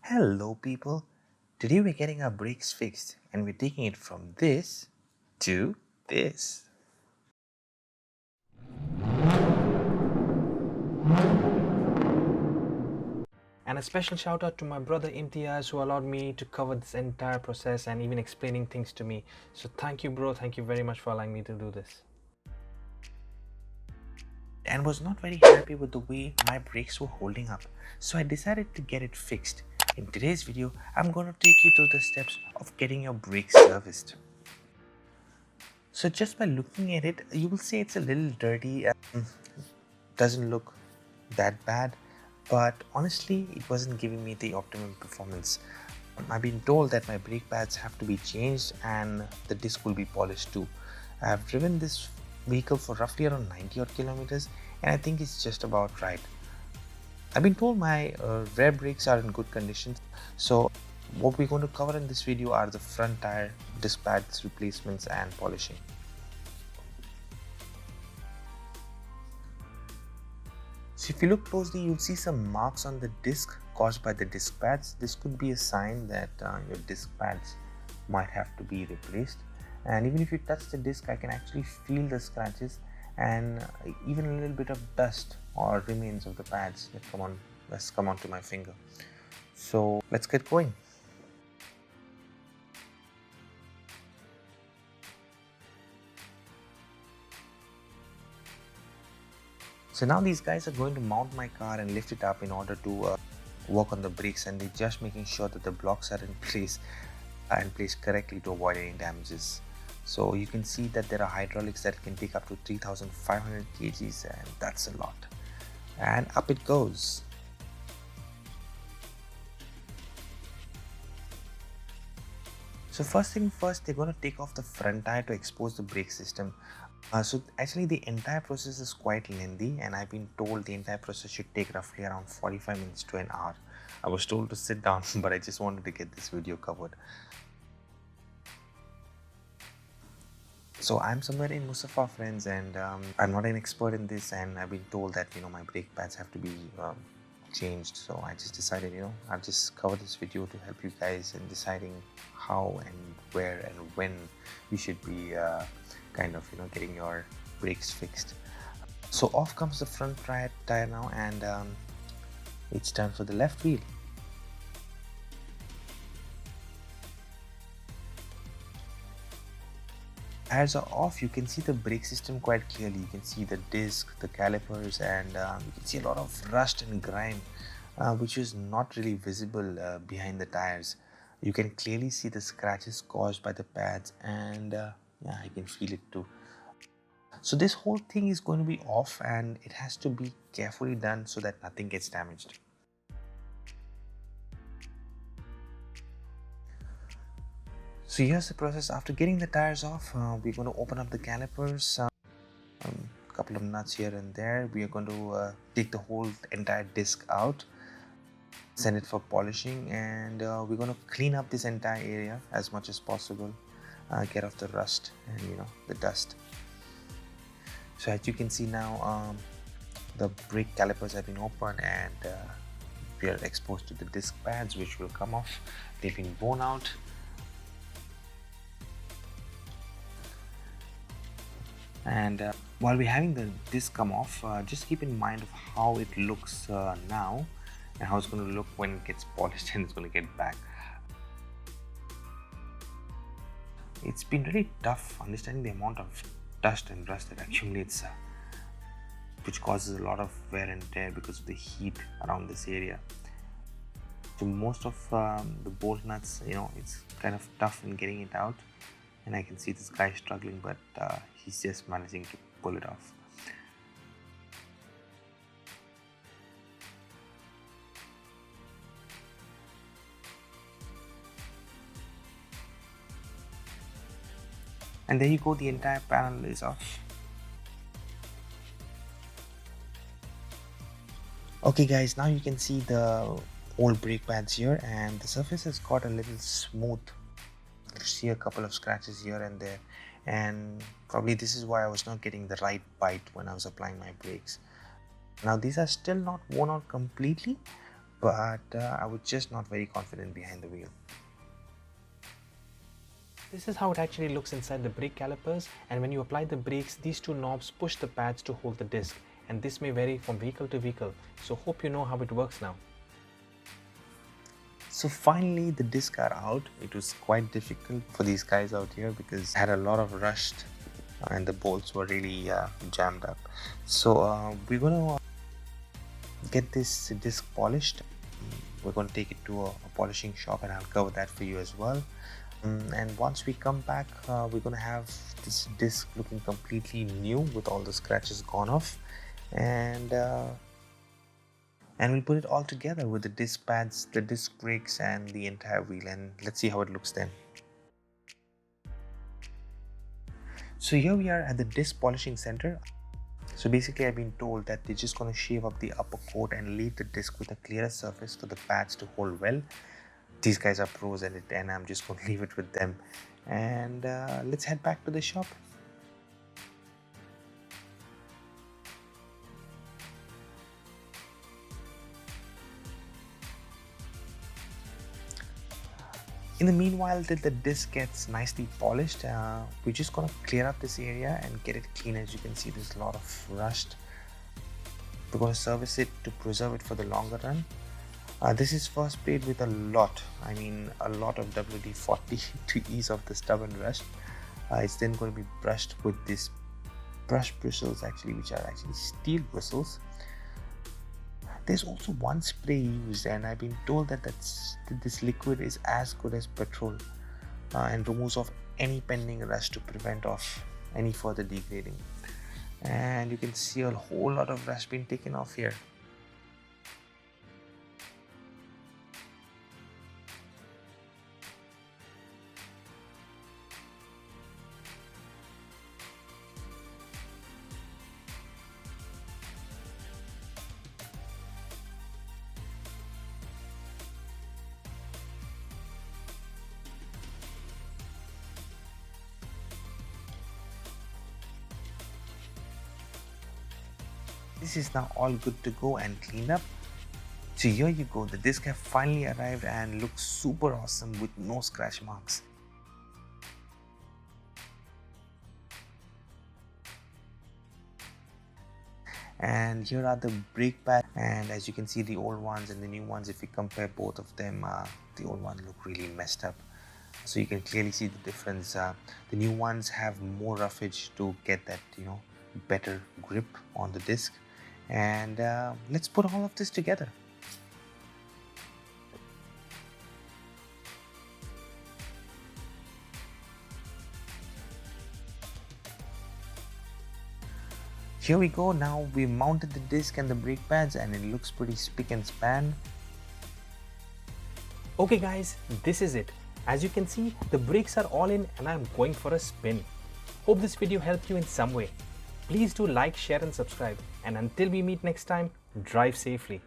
Hello people, today we're getting our brakes fixed and we're taking it from this to this. And a special shout out to my brother Imtiaz who allowed me to cover this entire process and even explaining things to me. So thank you bro, thank you very much for allowing me to do this. And was not very happy with the way my brakes were holding up. So I decided to get it fixed. In today's video, I'm going to take you through the steps of getting your brakes serviced. So just by looking at it, you will say it's a little dirty, doesn't look that bad, but honestly, it wasn't giving me the optimum performance. I've been told that my brake pads have to be changed and the disc will be polished too. I've driven this vehicle for roughly around 90 odd kilometers and I think it's just about right. I've been told my rear brakes are in good condition, so what we're going to cover in this video are the front tire, disc pads replacements and polishing. So if you look closely, you'll see some marks on the disc caused by the disc pads. This could be a sign that your disc pads might have to be replaced. And even if you touch the disc, I can actually feel the scratches and even a little bit of dust or remains of the pads that come onto my finger. So let's get going. So now these guys are going to mount my car and lift it up in order to work on the brakes, and they're just making sure that the blocks are in place and placed correctly to avoid any damages. So you can see that there are hydraulics that can take up to 3,500 kgs and that's a lot. And up it goes. So first thing first, they're going to take off the front tire to expose the brake system. So actually the entire process is quite lengthy and I've been told the entire process should take roughly around 45 minutes to an hour. I was told to sit down but I just wanted to get this video covered. So I'm somewhere in Musafa friends and I'm not an expert in this and I've been told that my brake pads have to be changed, so I just decided I'll just cover this video to help you guys in deciding how and where and when you should be getting your brakes fixed. So off comes the front tire now and it's time for the left wheel. Tires are off, you can see the brake system quite clearly. You can see the disc, the calipers, and you can see a lot of rust and grime which is not really visible behind the tires. You can clearly see the scratches caused by the pads and yeah, I can feel it too. So this whole thing is going to be off and it has to be carefully done so that nothing gets damaged. So here's the process. After getting the tires off, we're going to open up the calipers, couple of nuts here and there. We are going to take the whole entire disc out, send it for polishing, and we're going to clean up this entire area as much as possible, get off the rust and the dust. So as you can see now, the brake calipers have been opened and we are exposed to the disc pads which will come off. They've been worn out. And while we're having the disc come off, just keep in mind of how it looks now and how it's going to look when it gets polished and it's going to get back. It's been really tough understanding the amount of dust and rust that accumulates, which causes a lot of wear and tear because of the heat around this area. So most of the bolt nuts, it's kind of tough in getting it out. And I can see this guy struggling, but he's just managing to pull it off. And there you go, the entire panel is off. Okay guys, now you can see the old brake pads here and the surface has got a little smooth. You see a couple of scratches here and there, and probably this is why I was not getting the right bite when I was applying my brakes. Now these are still not worn out completely, but I was just not very confident behind the wheel. This is how it actually looks inside the brake calipers, and when you apply the brakes, these two knobs push the pads to hold the disc, and this may vary from vehicle to vehicle, so hope you know how it works now. So finally the discs are out. It was quite difficult for these guys out here because I had a lot of rust and the bolts were really jammed up. So we're going to get this disc polished. We're going to take it to a polishing shop, and I'll cover that for you as well. And once we come back, we're going to have this disc looking completely new with all the scratches gone off, and we'll put it all together with the disc pads, the disc brakes, and the entire wheel, and let's see how it looks then. So here we are at the disc polishing center. So basically I've been told that they're just going to shave up the upper coat and leave the disc with a clearer surface for the pads to hold well. These guys are pros at it, and I'm just going to leave it with them. And let's head back to the shop. In the meanwhile, till the disc gets nicely polished, we're just going to clear up this area and get it clean. As you can see, there's a lot of rust. We're going to service it to preserve it for the longer run. This is first sprayed with a lot of WD-40 to ease off the stubborn rust. It's then going to be brushed with this brush bristles, which are actually steel bristles. There's also one spray used, and I've been told that this liquid is as good as petrol and removes off any pending rust to prevent off any further degrading. And you can see a whole lot of rust being taken off here. This is now all good to go and cleaned up. So here you go, the disc have finally arrived and looks super awesome with no scratch marks. And here are the brake pads, and as you can see, the old ones and the new ones, if you compare both of them, the old ones look really messed up. So you can clearly see the difference. The new ones have more roughage to get that better grip on the disc. And let's put all of this together. Here we go. Now we mounted the disc and the brake pads, and it looks pretty spick and span. Okay guys, this is it. As you can see, the brakes are all in and I'm going for a spin. Hope this video helped you in some way. Please do like, share and subscribe, and until we meet next time, drive safely.